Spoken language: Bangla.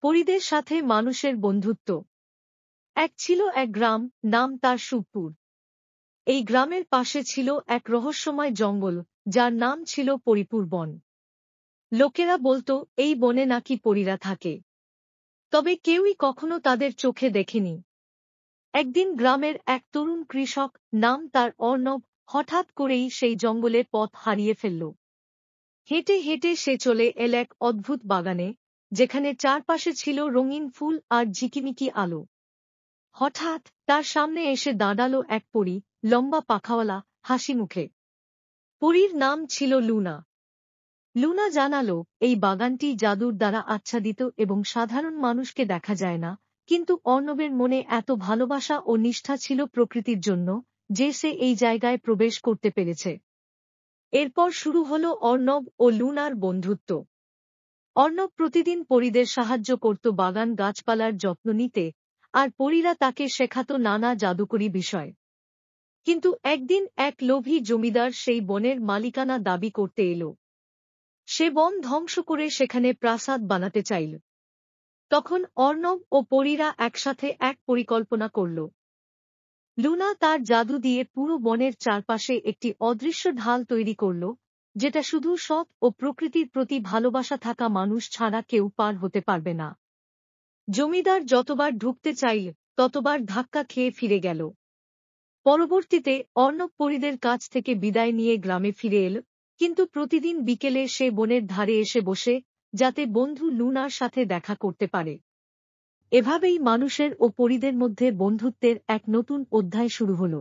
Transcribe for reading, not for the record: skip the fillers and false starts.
পরিদের সাথে মানুষের বন্ধুত্ব। এক ছিল এক গ্রাম, নাম তার সুখপুর। এই গ্রামের পাশে ছিল এক রহস্যময় জঙ্গল, যার নাম ছিল পরিপুর বন। লোকেরা বলতো এই বনে নাকি পরীরা থাকে, তবে কেউই কখনো তাদের চোখে দেখেনি। একদিন গ্রামের এক তরুণ কৃষক, নাম তার অর্ণব, হঠাৎ করেই সেই জঙ্গলের পথ হারিয়ে ফেলল। হেঁটে হেঁটে সে চলে এল এক অদ্ভুত বাগানে, যেখানে চারপাশে ছিল রঙিন ফুল আর ঝিকিমিকি আলো। হঠাৎ তার সামনে এসে দাঁড়ালো এক পরী, লম্বা পাখাওয়ালা, হাসি মুখে। পরীর নাম ছিল লুনা। লুনা জানালো এই বাগানটি জাদুর দ্বারা আচ্ছাদিত এবং সাধারণ মানুষকে দেখা যায় না, কিন্তু অর্ণবের মনে এত ভালোবাসা ও নিষ্ঠা ছিল প্রকৃতির জন্য যে সে এই জায়গায় প্রবেশ করতে পেরেছে। এরপর শুরু হল অর্ণব ও লুনার বন্ধুত্ব। অর্ণব প্রতিদিন পরীদের সাহায্য করত বাগান গাছপালার যত্ন নিতে, আর পরীরা তাকে শেখাত নানা জাদুকরী বিষয়। কিন্তু একদিন এক লোভী জমিদার সেই বনের মালিকানা দাবি করতে এল। সে বন ধ্বংস করে সেখানে প্রাসাদ বানাতে চাইল। তখন অর্ণব ও পরীরা একসাথে এক পরিকল্পনা করল। লুনা তার জাদু দিয়ে পুরো বনের চারপাশে একটি অদৃশ্য ঢাল তৈরি করল, যেটা শুধু সৎ ও প্রকৃতির প্রতি ভালোবাসা থাকা মানুষ ছাড়া কেউ পার হতে পারবে না। জমিদার যতবার ঢুকতে চাইল, ততবার ধাক্কা খেয়ে ফিরে গেল। পরবর্তীতে অর্ণব পরীদের কাছ থেকে বিদায় নিয়ে গ্রামে ফিরে এল, কিন্তু প্রতিদিন বিকেলে সে বনের ধারে এসে বসে, যাতে বন্ধু লুনার সাথে দেখা করতে পারে। এভাবেই মানুষের ও পরীদের মধ্যে বন্ধুত্বের এক নতুন অধ্যায় শুরু হল।